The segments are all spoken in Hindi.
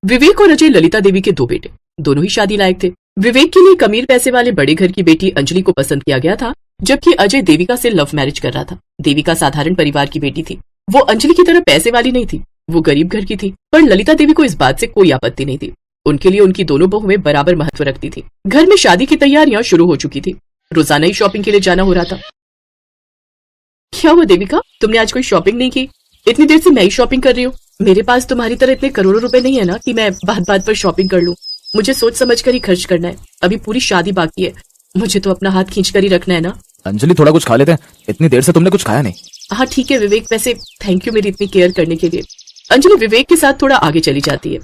विवेक और अजय ललिता देवी के दो बेटे, दोनों ही शादी लायक थे। विवेक के लिए एक अमीर पैसे वाले बड़े घर की बेटी अंजलि को पसंद किया गया था, जबकि अजय देविका से लव मैरिज कर रहा था। देविका साधारण परिवार की बेटी थी, वो अंजलि की तरह पैसे वाली नहीं थी, वो गरीब घर की थी। पर ललिता देवी को इस बात से कोई आपत्ति नहीं थी। उनके लिए उनकी दोनों बहुएं बराबर महत्व रखती थी। घर में शादी की तैयारियां शुरू हो चुकी थी, रोजाना ही शॉपिंग के लिए जाना हो रहा था। क्या हुआ देविका, तुमने आज कोई शॉपिंग नहीं की? इतनी देर से मैं ही शॉपिंग कर रही हूँ। मेरे पास तुम्हारी तरह इतने करोड़ों रुपए नहीं है ना कि मैं बात बात पर शॉपिंग कर लूं। मुझे सोच समझ कर ही खर्च करना है, अभी पूरी शादी बाकी है, मुझे तो अपना हाथ खींच कर ही रखना है ना। अंजलि थोड़ा कुछ खा लेते हैं, इतनी देर से तुमने कुछ खाया नहीं। हाँ ठीक है विवेक, वैसे थैंक यू मेरी इतनी केयर करने के लिए। अंजलि विवेक के साथ थोड़ा आगे चली जाती है।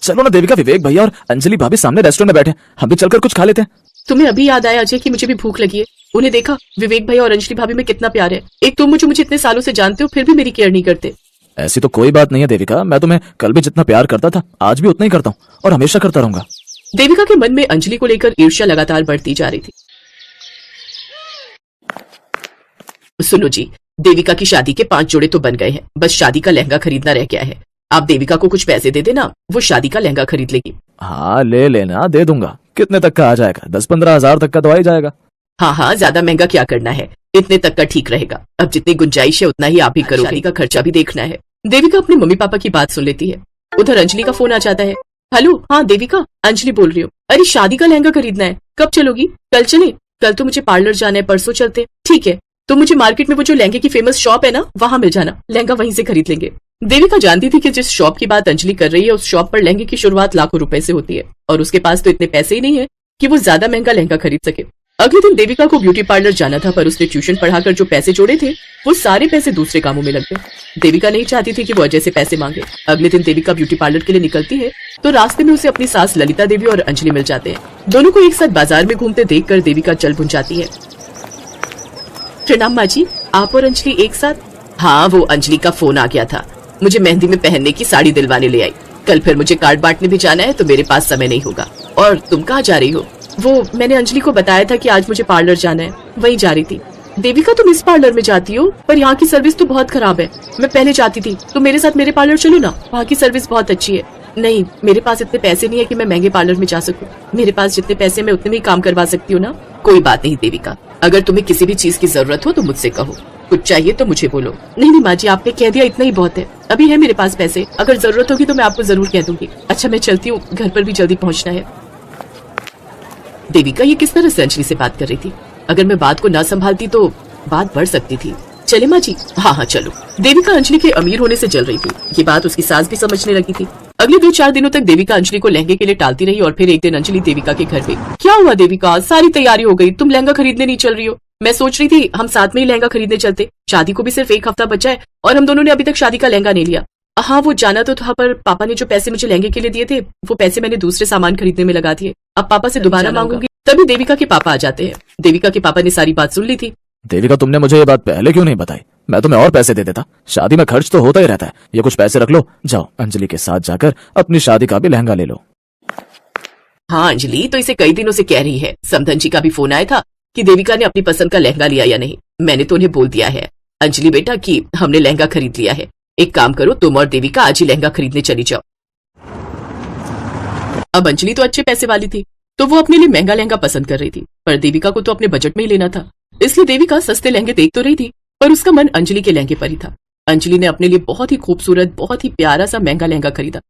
चलो ना देविका, विवेक भैया और अंजलि भाभी सामने रेस्टोरेंट में बैठे, हम भी चलकर कुछ खा लेते हैं। तुम्हें अभी याद आया अजय कि मुझे भी भूख लगी है। उन्हें देखा, विवेक भैया और अंजलि भाभी में कितना प्यार है। एक तुम मुझे इतने सालों से जानते हो, फिर भी मेरी केयर नहीं करते। ऐसी तो कोई बात नहीं है देविका, मैं तुम्हें कल भी जितना प्यार करता था आज भी उतना ही करता हूँ और हमेशा करता रहूंगा। देविका के मन में अंजलि को लेकर ईर्ष्या लगातार बढ़ती जा रही थी। सुनो जी, देविका की शादी के 5 जोड़े तो बन गए हैं, बस शादी का लहंगा खरीदना रह गया है। आप देविका को कुछ पैसे दे देना, वो शादी का लहंगा खरीद लेगी। हाँ ले लेना, दे दूंगा। कितने तक का आ जाएगा? 10-15 हजार तक का तो आ ही जाएगा। हाँ, ज्यादा महंगा क्या करना है, इतने तक का ठीक रहेगा। अब जितनी गुंजाइश है उतना ही आप ही करो, शादी का खर्चा भी देखना है। देविका अपने मम्मी पापा की बात सुन लेती है। उधर अंजलि का फोन आ जाता है। हेलो, हाँ देविका, अंजलि बोल रही हूँ। अरे शादी का लहंगा खरीदना है, कब चलोगी? कल चले? कल तो मुझे पार्लर जाना है, परसों चलते। ठीक है, तो मुझे मार्केट में वो जो लहंगे की फेमस शॉप है ना, वहां मिल जाना, लहंगा वहीं से खरीद लेंगे। देविका जानती थी कि जिस शॉप की बात अंजलि कर रही है उस शॉप पर लहंगे की शुरुआत लाखों रुपए से होती है और उसके पास तो इतने पैसे ही नहीं है कि वो ज्यादा महंगा लहंगा खरीद सके। अगले दिन देविका को ब्यूटी पार्लर जाना था, पर उसने ट्यूशन पढ़ाकर जो पैसे जोड़े थे वो सारे पैसे दूसरे कामों में लग गए। देविका नहीं चाहती थी कि वो अजय से पैसे मांगे। अगले दिन देविका ब्यूटी पार्लर के लिए निकलती है तो रास्ते में उसे अपनी सास ललिता देवी और अंजलि मिल जाते हैं। दोनों को एक साथ बाजार में घूमते देखकर देविका चल बुन जाती है। प्रणाम माँ जी, आप और अंजलि एक साथ? हाँ, वो अंजलि का फोन आ गया था, मुझे मेहंदी में पहनने की साड़ी दिलवाने ले आई। कल फिर मुझे कार्ड बांटने भी जाना है तो मेरे पास समय नहीं होगा। और तुम कहाँ जा रही हो? वो मैंने अंजलि को बताया था कि आज मुझे पार्लर जाना है, वहीं जा रही थी। देविका तुम इस पार्लर में जाती हो, पर यहाँ की सर्विस तो बहुत खराब है। मैं पहले जाती थी, तुम मेरे साथ मेरे पार्लर चलो ना, वहाँ की सर्विस बहुत अच्छी है। नहीं, मेरे पास इतने पैसे नहीं है कि मैं महंगे पार्लर में जा सकूं। मेरे पास जितने पैसे मैं उतने में ही काम करवा सकती हूँ ना। कोई बात नहीं देविका, अगर तुम्हें किसी भी चीज की जरूरत हो तो मुझसे कहो, कुछ चाहिए तो मुझे बोलो। नहीं माँ जी, आपने कह दिया इतना ही बहुत है, अभी है मेरे पास पैसे, अगर जरूरत होगी तो मैं आपको जरूर कह दूंगी। अच्छा मैं चलती हूँ, घर पर भी जल्दी पहुँचना है। देविका ये किस तरह से अंजलि से बात कर रही थी? अगर मैं बात को ना संभालती तो बात बढ़ सकती थी। चले माँ जी? हाँ चलो। देविका अंजलि के अमीर होने से जल रही थी, ये बात उसकी सास भी समझने लगी थी। अगले 2-4 दिनों तक देविका अंजलि को लहंगे के लिए टालती रही और फिर एक दिन अंजलि देविका के घर गई। क्या हुआ देविका, सारी तैयारी हो गई, तुम लहंगा खरीदने नहीं चल रही हो? मैं सोच रही थी हम साथ में ही लहंगा खरीदने चलते, शादी को भी सिर्फ 1 हफ्ता बचा है और हम दोनों ने अभी तक शादी का लहंगा नहीं लिया। हाँ वो जाना तो था, पर पापा ने जो पैसे मुझे लहंगे के लिए दिए थे वो पैसे मैंने दूसरे सामान खरीदने में लगा दिए। अब पापा से दोबारा मांगूंगी। तभी देविका के पापा आ जाते हैं। देविका के पापा ने सारी बात सुन ली थी। देविका तुमने मुझे ये बात पहले क्यों नहीं बताई? मैं तुम्हें और पैसे दे देता, शादी में खर्च तो होता ही रहता है। ये कुछ पैसे रख लो, जाओ अंजलि के साथ जाकर अपनी शादी का भी लहंगा ले लो। हाँ अंजलि तो इसे कई दिनों से कह रही है। समधन जी का भी फोन आया था कि देविका ने अपनी पसंद का लहंगा लिया या नहीं। मैंने तो उन्हें बोल दिया है अंजलि बेटा कि हमने लहंगा खरीद लिया है। एक काम करो, तुम और देविका आज ही लहंगा खरीदने चली जाओ। अब अंजलि तो अच्छे पैसे वाली थी तो वो अपने लिए महंगा लहंगा पसंद कर रही थी, पर देविका को तो अपने बजट में ही लेना था। इसलिए देविका सस्ते लहंगे देख तो रही थी, पर उसका मन अंजलि के लहंगे पर ही था। अंजलि ने अपने लिए बहुत ही खूबसूरत, बहुत ही प्यारा सा महंगा लहंगा खरीदा।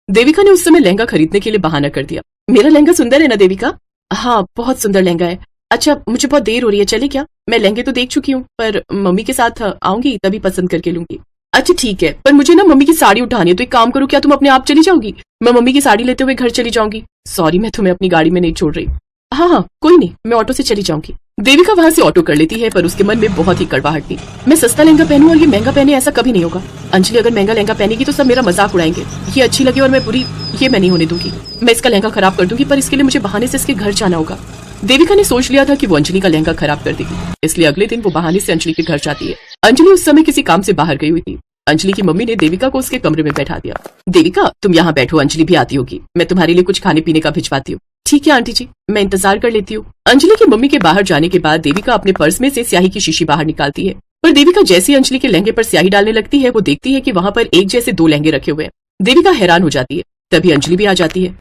देविका ने उस समय लहंगा खरीदने के लिए बहाना कर दिया। मेरा लहंगा सुंदर है ना देविका? हाँ बहुत सुंदर लहंगा है। अच्छा मुझे बहुत देर हो रही है, चले क्या? मैं लहंगे तो देख चुकी हूँ, पर मम्मी के साथ आऊंगी तभी पसंद करके लूंगी। अच्छा ठीक है, पर मुझे ना मम्मी की साड़ी उठानी है, तो एक काम करो, क्या तुम अपने आप चली जाओगी? मैं मम्मी की साड़ी लेते हुए घर चली जाऊंगी। सॉरी, मैं तुम्हें अपनी गाड़ी में नहीं छोड़ रही। हाँ कोई नहीं, मैं ऑटो से चली जाऊंगी। देविका वहाँ से ऑटो कर लेती है, पर उसके मन में बहुत ही कड़वाहट थी। मैं सस्ता लहंगा पहनूं और ये महंगा पहने, ऐसा कभी नहीं होगा। अंजलि अगर महंगा लहंगा पहनेगी तो सब मेरा मजाक उड़ाएंगे। ये अच्छी लगी और मैं बुरी, ये मैं नहीं होने दूंगी। मैं इसका लहंगा खराब कर दूंगी, पर इसके लिए मुझे बहाने से इसके घर जाना होगा। देविका ने सोच लिया था कि वो अंजलि का लहंगा खराब कर देगी, इसलिए अगले दिन वो बहाने से अंजलि के घर जाती है। अंजलि उस समय किसी काम से बाहर गई हुई थी। अंजलि की मम्मी ने देविका को उसके कमरे में बैठा दिया। देविका तुम यहाँ बैठो, अंजलि भी आती होगी, मैं तुम्हारे लिए कुछ खाने पीने का भिजवाती हूँ। ठीक है आंटी जी, मैं इंतजार कर लेती हूँ। अंजलि की मम्मी के बाहर जाने के बाद देविका अपने पर्स में से स्याही की शीशी बाहर निकालती है, पर देविका जैसे अंजलि के लहंगे पर स्याही डालने लगती है वो देखती है कि वहाँ पर एक जैसे 2 लहंगे रखे हुए हैं। देविका हैरान हो जाती है। तभी अंजलि भी आ जाती है।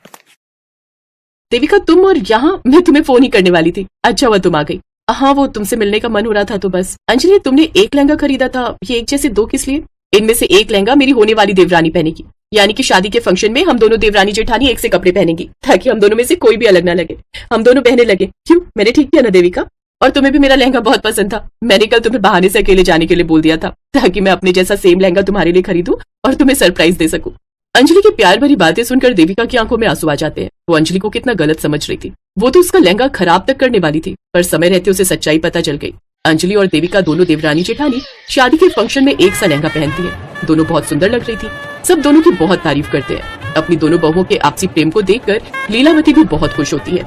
देविका तुम और यहाँ, मैं तुम्हें फोन ही करने वाली थी। अच्छा हुआ तुम आ गई। हाँ वो तुमसे मिलने का मन हो रहा था तो बस। अंजलि तुमने एक लहंगा खरीदा था, ये एक जैसे दो किस लिए? इनमें से एक लहंगा मेरी होने वाली देवरानी पहनेगी, यानी कि शादी के फंक्शन में हम दोनों देवरानी जेठानी एक से कपड़े पहनेंगी, ताकि हम दोनों में से कोई भी अलग ना लगे, हम दोनों बहने लगे। क्यों, मैंने ठीक किया ना देविका? और तुम्हें भी मेरा लहंगा बहुत पसंद था। मैंने कल तुम्हें बहाने से अकेले जाने के लिए बोल दिया था, ताकि मैं अपने जैसा सेम लहंगा तुम्हारे लिए खरीदूं और तुम्हें सरप्राइज दे सकूं। अंजलि की प्यार भरी बातें सुनकर देविका की आंखों में आंसू आ जाते हैं। वो अंजलि को कितना गलत समझ रही थी। वो तो उसका लहंगा खराब तक करने वाली थी, पर समय रहते उसे सच्चाई पता चल गई। अंजलि और देविका दोनों देवरानी जेठानी शादी के फंक्शन में एक सा लहंगा पहनती है। दोनों बहुत सुंदर लग रही थी। सब दोनों की बहुत तारीफ करते हैं। अपनी दोनों बहुओं के आपसी प्रेम को देखकर लीलावती भी बहुत खुश होती है।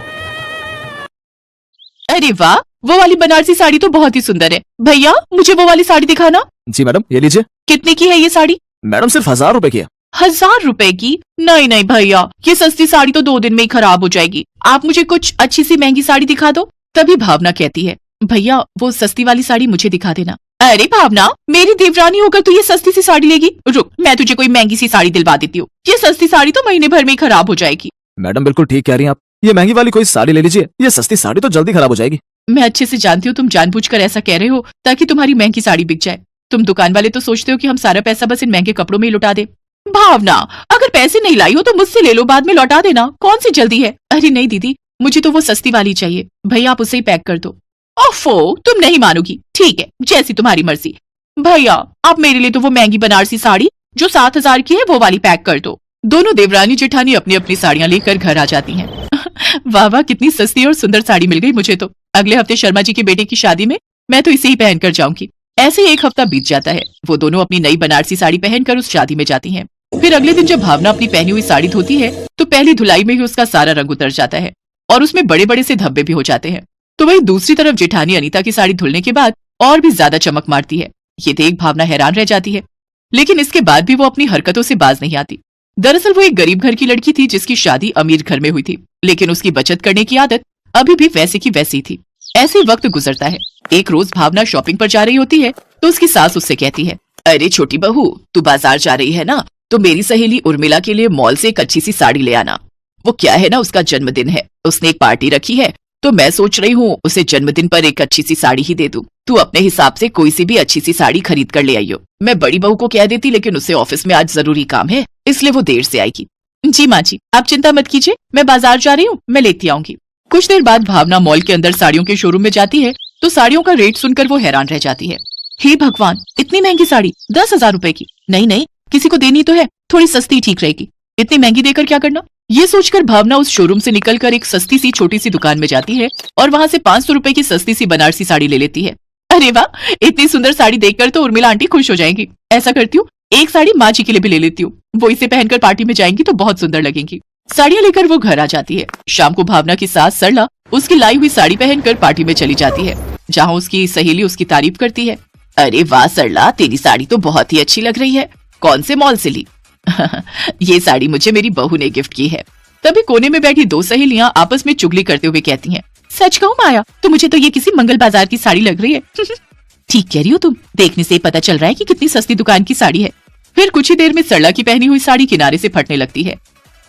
अरे वाह, वो वाली बनारसी साड़ी तो बहुत ही सुंदर है। भैया मुझे वो वाली साड़ी दिखाना। जी मैडम, ये लीजिए। कितने की है ये साड़ी? मैडम सिर्फ 1000 रुपए की है। 1000 रुपए की? नहीं नहीं भैया, ये सस्ती साड़ी तो 2 दिन में ही खराब हो जाएगी। आप मुझे कुछ अच्छी सी महंगी साड़ी दिखा दो। तभी भावना कहती है, भैया वो सस्ती वाली साड़ी मुझे दिखा देना। अरे भावना, मेरी देवरानी होकर तू ये सस्ती सी साड़ी लेगी? रुक, मैं तुझे कोई महंगी सी साड़ी दिलवा देती हूँ। ये सस्ती साड़ी तो महीने भर में ही खराब हो जाएगी। मैडम बिल्कुल ठीक कह रही हैं आप। ये महंगी वाली कोई साड़ी ले लीजिए, ये सस्ती साड़ी तो जल्दी खराब हो जाएगी। मैं अच्छे से जानती हूँ तुम जानबूझकर ऐसा कह रहे हो ताकि तुम्हारी महंगी साड़ी बिक जाए। तुम दुकान वाले तो सोचते हो कि हम सारा पैसा बस इन महंगे कपड़ों में ही लुटा दे। भावना, अगर पैसे नहीं लाई हो तो मुझसे ले लो, बाद में लौटा देना, कौन सी जल्दी है। अरे नहीं दीदी, मुझे तो वो सस्ती वाली चाहिए। भैया आप उसे ही पैक कर दो। ओफो, तुम नहीं मानोगी। ठीक है, जैसी तुम्हारी मर्जी। भैया आप मेरे लिए तो वो महंगी बनारसी साड़ी जो 7000 की है वो वाली पैक कर दो। दोनों देवरानी जेठानी अपनी अपनी साड़ियां लेकर घर आ जाती हैं। वाह वाह, कितनी सस्ती और सुंदर साड़ी मिल गई मुझे तो। अगले हफ्ते शर्मा जी के बेटे की शादी में मैं तो इसे ही पहनकर जाऊंगी। ऐसे ही एक हफ्ता बीत जाता है। वो दोनों अपनी नई बनारसी साड़ी पहनकर उस शादी में जाती हैं। फिर अगले दिन जब भावना अपनी पहनी हुई साड़ी धोती है तो पहली धुलाई में ही उसका सारा रंग उतर जाता है और उसमें बड़े बड़े से धब्बे भी हो जाते हैं। तो वही दूसरी तरफ जेठानी अनीता की साड़ी धुलने के बाद और भी ज्यादा चमक मारती है। ये देख भावना हैरान रह जाती है, लेकिन इसके बाद भी वो अपनी हरकतों से बाज नहीं आती। दरअसल वो एक गरीब घर की लड़की थी जिसकी शादी अमीर घर में हुई थी, लेकिन उसकी बचत करने की आदत अभी भी वैसे की वैसी थी। ऐसे वक्त गुजरता है। एक रोज भावना शॉपिंग पर जा रही होती है तो उसकी सास उससे कहती है, अरे छोटी बहू, तू बाजार जा रही है ना, तो मेरी सहेली उर्मिला के लिए मॉल से एक अच्छी सी साड़ी ले आना। वो क्या है ना, उसका जन्मदिन है, उसने एक पार्टी रखी है, तो मैं सोच रही हूँ उसे जन्मदिन पर एक अच्छी सी साड़ी ही दे दूं। तू अपने हिसाब से कोई सी भी अच्छी सी साड़ी खरीद कर ले आइयो। मैं बड़ी बहू को कह देती, लेकिन उसे ऑफिस में आज जरूरी काम है, इसलिए वो देर से आएगी। जी माँ जी, आप चिंता मत कीजिए, मैं बाजार जा रही हूँ, मैं लेती आऊंगी। कुछ देर बाद भावना मॉल के अंदर साड़ियों के शोरूम में जाती है तो साड़ियों का रेट सुनकर वो हैरान रह जाती है। हे भगवान, इतनी महंगी साड़ी 10,000 रुपए की? नहीं नहीं, किसी को देनी तो है, थोड़ी सस्ती ठीक रहेगी। इतनी महंगी देकर क्या करना? ये सोचकर भावना उस शोरूम से निकलकर एक सस्ती सी छोटी सी दुकान में जाती है और वहाँ से 500 रुपए की सस्ती सी बनारसी साड़ी ले लेती है। अरे वाह, इतनी सुंदर साड़ी देखकर तो उर्मिला आंटी खुश हो जाएंगी। ऐसा करती हूँ, एक साड़ी माँ जी के लिए भी ले लेती हूँ, वो इसे पहनकर पार्टी में जाएंगी तो बहुत सुंदर लगेंगी। साड़ियाँ लेकर वो घर आ जाती है। शाम को भावना की सास सरला उसकी लाई हुई साड़ी पहनकर पार्टी में चली जाती है, जहाँ उसकी सहेली उसकी तारीफ करती है। अरे वाह सरला, तेरी साड़ी तो बहुत ही अच्छी लग रही है, कौन से मॉल से ली? ये साड़ी मुझे मेरी बहू ने गिफ्ट की है। तभी कोने में बैठी दो सहेलियां आपस में चुगली करते हुए कहती हैं, सच कहूं माया, तो मुझे तो ये किसी मंगल बाजार की साड़ी लग रही है। ठीक कह रही हो तुम, देखने से पता चल रहा है कि कितनी सस्ती दुकान की साड़ी है। फिर कुछ ही देर में सरला की पहनी हुई साड़ी किनारे से फटने लगती है।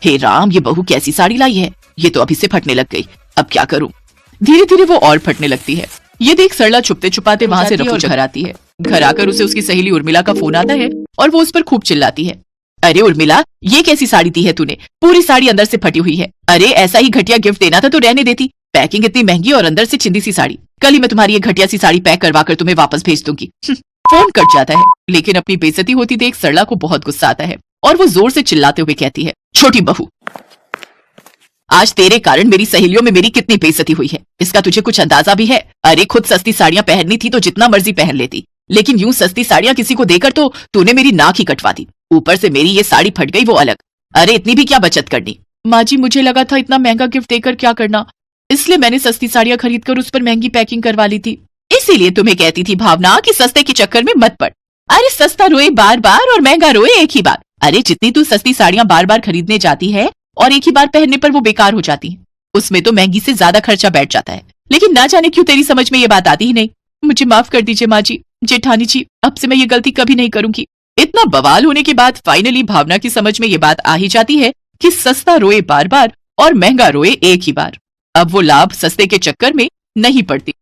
हे राम, ये बहू कैसी साड़ी लाई है, ये तो अभी से फटने लग गई, अब क्या करूं? धीरे धीरे वो और फटने लगती है। ये देख सरला छुपते छुपाते वहाँ से रफू घर आती है। घर आकर उसे उसकी सहेली उर्मिला का फोन आता है और वो उस पर खूब चिल्लाती है, अरे उर्मिला, ये कैसी साड़ी दी है तूने? पूरी साड़ी अंदर से फटी हुई है। अरे ऐसा ही घटिया गिफ्ट देना था तो रहने देती, पैकिंग इतनी महंगी और अंदर से छिंदी सी साड़ी। कल ही मैं तुम्हारी ये घटिया सी साड़ी पैक करवा कर तुम्हें वापस भेज दूंगी। फोन कट जाता है, लेकिन अपनी बेइज्जती होती देख सरला को बहुत गुस्सा आता है और वो जोर से चिल्लाते हुए कहती है, छोटी बहू, आज तेरे कारण मेरी सहेलियों में मेरी कितनी बेइज्जती हुई है, इसका तुझे कुछ अंदाजा भी है? अरे खुद सस्ती साड़ियां पहननी थी तो जितना मर्जी पहन लेती, लेकिन यूं सस्ती साड़ियां किसी को देकर तो तूने मेरी नाक ही कटवा दी। ऊपर से मेरी ये साड़ी फट गई वो अलग। अरे इतनी भी क्या बचत करनी? माँ जी, मुझे लगा था इतना महंगा गिफ्ट देकर क्या करना, इसलिए मैंने सस्ती साड़ियां खरीद कर उस पर महंगी पैकिंग करवा ली थी। इसीलिए तुम्हें कहती थी भावना कि सस्ते के चक्कर में मत पड़। अरे सस्ता रोए बार बार और महंगा रोए एक ही बार। अरे जितनी तू सस्ती साड़ियां बार बार खरीदने जाती है और एक ही बार पहनने पर वो बेकार हो जाती है, उसमें तो महंगी से ज्यादा खर्चा बैठ जाता है। लेकिन ना जाने क्यों तेरी समझ में ये बात आती ही नहीं। मुझे माफ कर दीजिए माँ जी, जेठानी जी, अब से मैं ये गलती कभी नहीं करूंगी। इतना बवाल होने के बाद फाइनली भावना की समझ में ये बात आ ही जाती है कि सस्ता रोए बार बार और महंगा रोए एक ही बार। अब वो लाभ सस्ते के चक्कर में नहीं पड़ती,